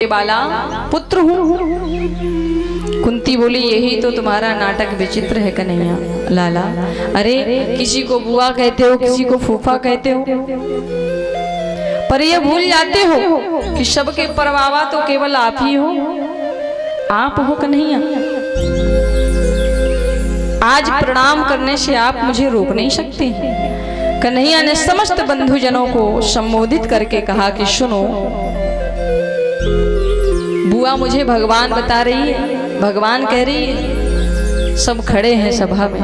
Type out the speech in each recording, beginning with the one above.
बाला पुत्र हूँ। कुंती बोली यही तो तुम्हारा नाटक विचित्र है कन्हैया लाला। अरे किसी को बुआ कहते हो, किसी को फूफा कहते हो, पर ये भूल जाते हो कि सबके परवावा तो केवल आप ही हो। आप हो कन्हैया। आज प्रणाम करने से आप मुझे रोक नहीं सकते। कन्हैया ने समस्त बंधुजनों को संबोधित करके कहा कि सुनो, बुआ मुझे भगवान बता रही है, भगवान कह रही है। सब खड़े हैं सभा में।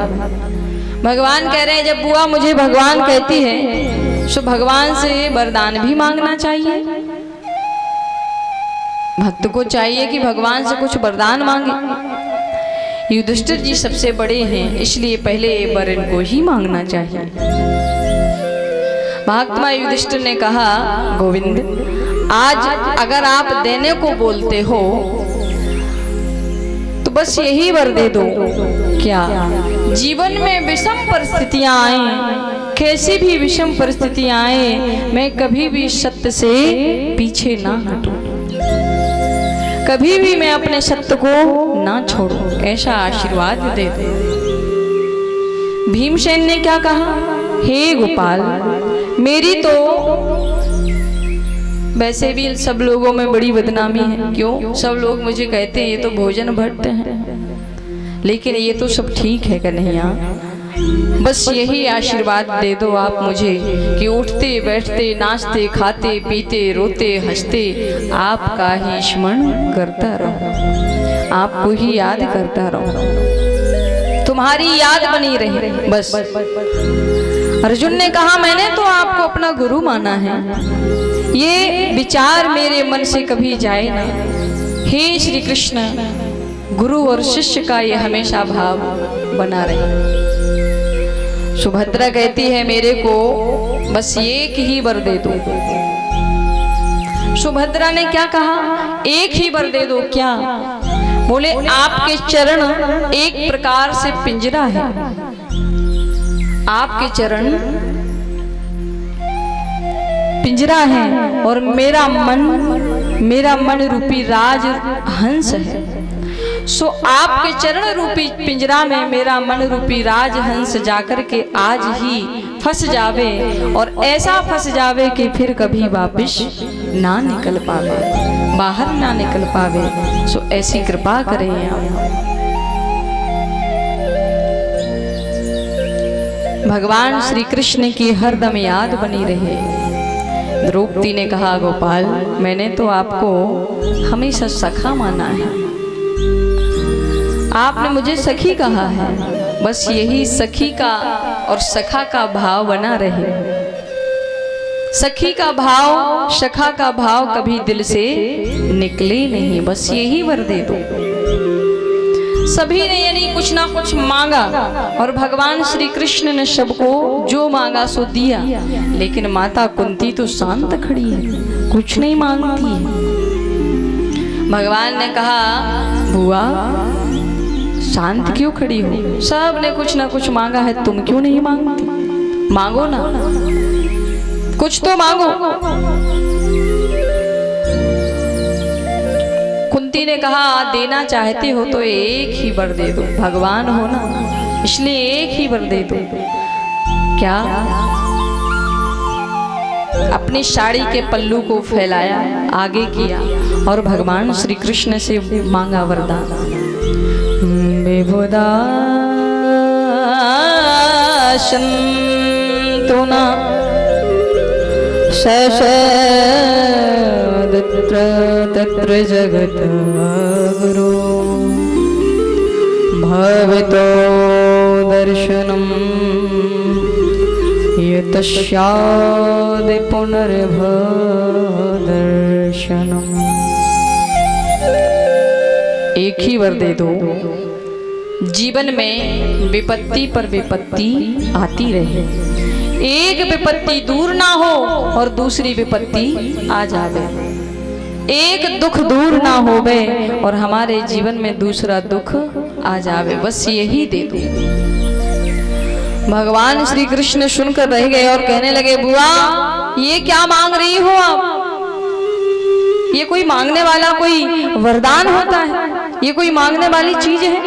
भगवान कह रहे हैं जब बुआ मुझे भगवान कहती है तो भगवान से वरदान भी मांगना चाहिए। भक्त को चाहिए कि भगवान से कुछ वरदान मांगे। युधिष्ठिर जी सबसे बड़े हैं, इसलिए पहले वर इनको ही मांगना चाहिए। महात्मा युधिष्ठिर ने कहा, गोविंद आज अगर आप देने को बोलते हो तो बस यही वर दे दो। क्या जीवन में विषम परिस्थितियां आए, कैसी भी विषम परिस्थितियां आए, मैं कभी भी सत्य से पीछे ना हटूं, कभी भी मैं अपने सत्य को ना छोड़ूं, ऐसा आशीर्वाद दे दो। भीमसेन ने क्या कहा, हे गोपाल, मेरी तो वैसे भी सब लोगों में बड़ी बदनामी है। क्यों? सब लोग मुझे कहते हैं ये तो भोजन भट्ट है, लेकिन ये तो सब ठीक है कन्हैया। बस यही आशीर्वाद दे दो आप मुझे कि उठते बैठते नाचते खाते पीते रोते हंसते आपका ही स्मरण करता रहूं, आपको ही याद करता रहूं, तुम्हारी याद बनी रहे बस। अर्जुन ने कहा, मैंने तो आपको अपना गुरु माना है, ये विचार मेरे मन से कभी जाए ना। हे श्री कृष्ण, गुरु और शिष्य का ये हमेशा भाव बना रहे। सुभद्रा कहती है मेरे को बस एक ही वर दे दो। सुभद्रा ने क्या कहा, एक ही वर दे दो। क्या? बोले आपके चरण एक प्रकार से पिंजरा है, आपके चरण पिंजरा है और मेरा मन रूपी राज हंस है। सो आपके चरण रूपी पिंजरा में मेरा मन रूपी राज हंस जाकर के आज ही फंस जावे, और ऐसा फंस जावे कि फिर कभी वापस ना निकल पावे, बाहर ना निकल पावे। सो ऐसी कृपा करें आप। भगवान श्री कृष्ण की हरदम याद बनी रहे। द्रौपदी ने कहा, गोपाल मैंने तो आपको हमेशा सखा माना है, आपने मुझे सखी कहा है, बस यही सखी का और सखा का भाव बना रहे। सखी का भाव सखा का भाव कभी दिल से निकले नहीं, बस यही वर दे दो। सभी ने यानी कुछ ना कुछ मांगा और भगवान श्री कृष्ण ने सबको जो मांगा सो दिया, लेकिन माता कुंती तो शांत खड़ी है, कुछ नहीं मांगती है। भगवान ने कहा, बुआ शांत क्यों खड़ी हो? सब ने कुछ ना कुछ मांगा है, तुम क्यों नहीं मांगती? मांगो ना, कुछ तो मांगो। कुंती ने कहा, देना चाहते हो तो एक ही वर दे दो, भगवान हो ना, इसलिए एक ही वर दे दो। क्या? अपनी साड़ी के पल्लू को फैलाया, आगे किया और भगवान श्री कृष्ण से मांगा वरदान। विबुधा संतुना तत्र जगत गुरु भवतो दर्शनम यतस्यादि पुनर्भव दर्शनम। एक ही वर दे दो, जीवन में विपत्ति पर विपत्ति आती रहे, एक विपत्ति दूर ना हो और दूसरी विपत्ति आ जावे, एक दुख दूर ना होवे और हमारे जीवन में दूसरा दुख आ जावे, बस यही दे दो। भगवान श्री कृष्ण सुनकर रह गए और कहने लगे, बुआ ये क्या मांग रही हो आप? ये कोई मांगने वाला कोई वरदान होता है? ये कोई मांगने वाली चीज है?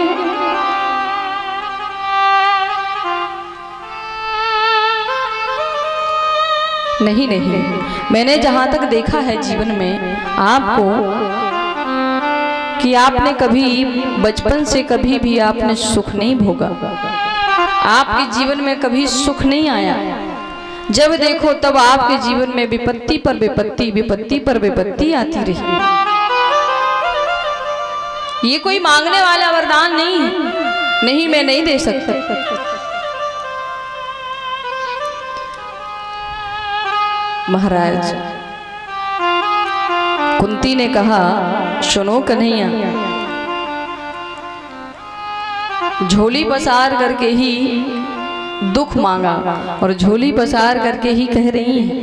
नहीं नहीं, मैंने जहां तक देखा है जीवन में आपको कि आपने कभी बचपन से कभी भी आपने सुख नहीं भोगा, आपके जीवन में कभी सुख नहीं आया। जब देखो तब आपके जीवन में विपत्ति पर विपत्ति, विपत्ति पर विपत्ति आती रही। ये कोई मांगने वाला वरदान नहीं है। नहीं, मैं नहीं दे सकता। महाराज कुंती ने कहा, सुनो कन्हैया, झोली पसार करके ही दुख मांगा और झोली पसार करके ही कह रही है।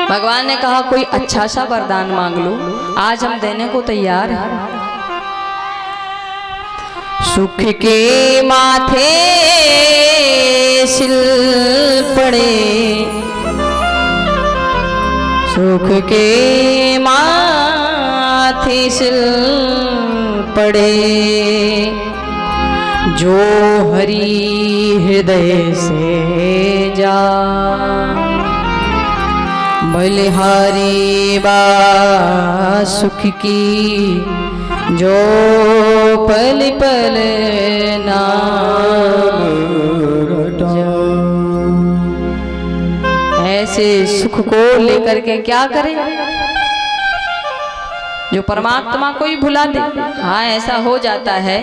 भगवान ने कहा कोई अच्छा सा वरदान मांग लो, आज हम देने को तैयार हैं। सुख के माथे सिल पड़े, सुख के माथे सिल पड़े, जो हरि हृदय से जा, बलिहारी बा सुख की, जो पल पल नाम रटा। ऐसे सुख को लेकर के क्या करें जो परमात्मा को ही भुला दे। हाँ, ऐसा हो जाता है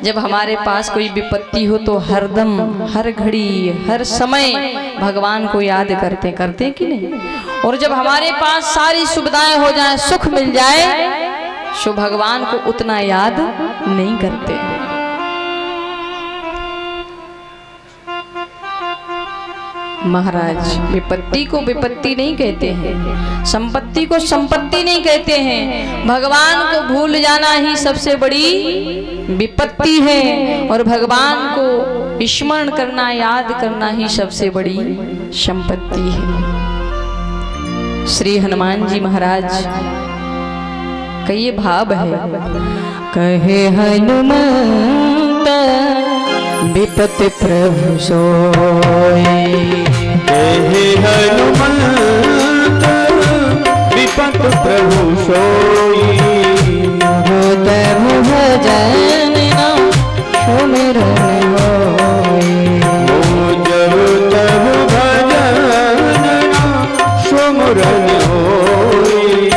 जब हमारे पास कोई विपत्ति हो तो हरदम, हर घड़ी, हर समय भगवान को याद करते कि नहीं। और जब हमारे पास सारी सुविधाएं हो जाएं, सुख मिल जाए, तो भगवान को उतना याद नहीं करते। महाराज विपत्ति को विपत्ति नहीं कहते हैं, संपत्ति को संपत्ति नहीं कहते हैं। भगवान को भूल जाना ही सबसे बड़ी विपत्ति है और भगवान को स्मरण करना, याद करना ही सबसे बड़ी संपत्ति है। श्री हनुमान जी महाराज का ये भाव है, कहे हनुमंत विपत प्रभु सोए, कहे हनुमंत विपत प्रभु सोई, तब भजन सुमिरन होए, जब तब भजन सुमिरन होए।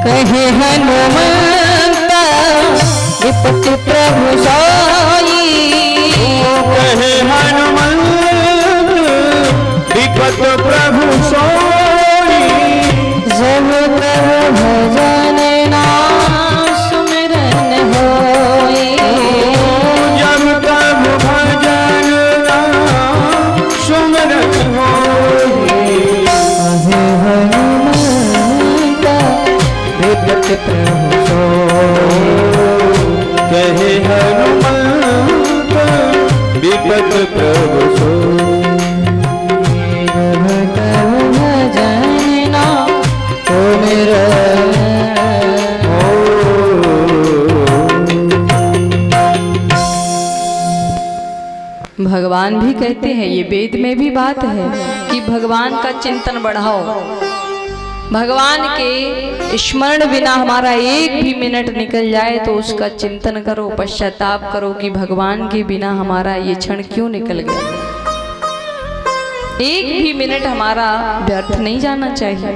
कहे हनुमंत विपत प्रभु सोई, कहे हनुमंत विपत प्रभु सोई, जब तब भजन सुमिरन होए, जब तब भजन सुमिरन होए। विपत प्रभु सोई, कहे हनुमंत विपत प्रभु सोई, भजन सुमिरन। भगवान भी कहते हैं, ये वेद में भी बात है कि भगवान का चिंतन बढ़ाओ। भगवान के स्मरण बिना हमारा एक भी मिनट निकल जाए तो उसका चिंतन करो, पश्चाताप करो कि भगवान के बिना हमारा ये क्षण क्यों निकल गया। एक भी मिनट हमारा व्यर्थ नहीं जाना चाहिए।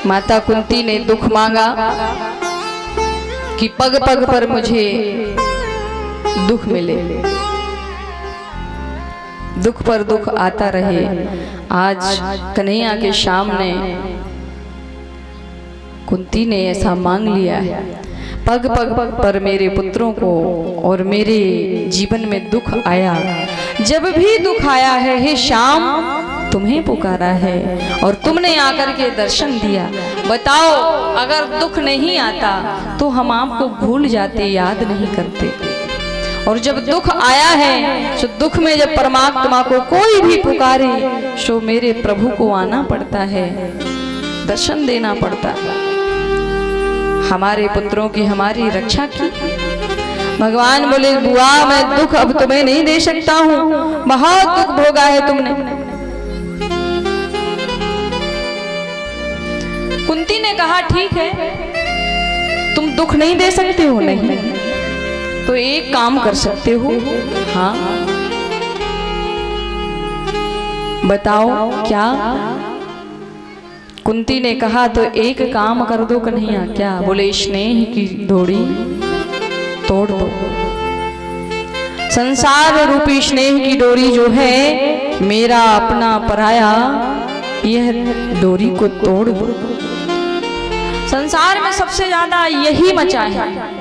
माता कुंती ने दुख मांगा कि पग पग पर मुझे दुख मिले, दुख पर दुख आता रहे। आज कन्हैया के सामने कुंती ने ऐसा मांग लिया है, पग पग पर मेरे पुत्रों को और मेरे जीवन में दुख आया, जब भी दुख आया है हे श्याम तुम्हें पुकारा है और तुमने आकर के दर्शन दिया। बताओ अगर दुख नहीं आता तो हम आपको भूल जाते, याद नहीं करते। और जब दुख आया है सो दुख में जब परमात्मा को कोई भी पुकारे सो मेरे प्रभु को आना पड़ता है, दर्शन देना पड़ता है। हमारे पुत्रों की हमारी रक्षा की। भगवान बोले बुआ मैं दुख अब तुम्हें नहीं दे सकता हूँ, बहुत दुख भोगा है तुमने। कुंती ने कहा ठीक है तुम दुख नहीं दे सकते हो, नहीं तो एक काम कर सकते हो। हाँ बताओ क्या? कुंती ने कहा तो एक काम कर दो कन्हैया। क्या? बोले स्नेह की डोरी तोड़ दो। संसार रूपी स्नेह की डोरी जो है मेरा अपना पराया, यह डोरी को तोड़ दो। संसार में सबसे ज्यादा यही मचा है।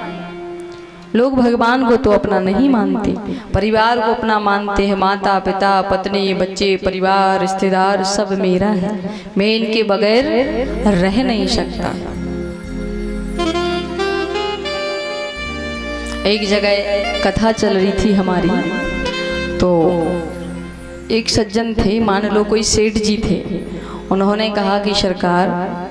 लोग भगवान को तो अपना नहीं मानते, परिवार को अपना मानते हैं। माता पिता पत्नी बच्चे परिवार रिश्तेदार सब मेरा है, मैं इनके बगैर रह नहीं सकता। एक जगह कथा चल रही थी हमारी, तो एक सज्जन थे, मान लो कोई सेठ जी थे। उन्होंने कहा कि सरकार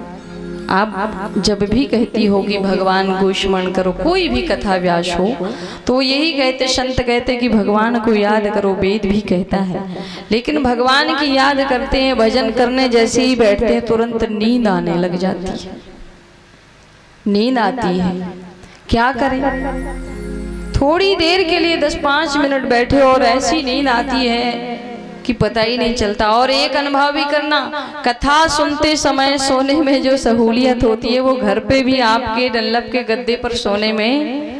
आप जब भी कहती हो कि भगवान को स्मरण करो, कोई भी कथा व्यास हो तो यही कहते, संत कहते कि भगवान को याद करो, वेद भी कहता है। लेकिन भगवान की याद करते हैं, भजन करने जैसे ही बैठते हैं तुरंत नींद आने लग जाती है, नींद आती है। क्या करें? थोड़ी देर के लिए 10-5 मिनट बैठे और ऐसी नींद आती है कि पता ही नहीं चलता। और एक अनुभव भी करना, कथा सुनते समय सोने में जो सहूलियत होती है वो घर पे भी आपके डल्लब के गद्दे पर सोने में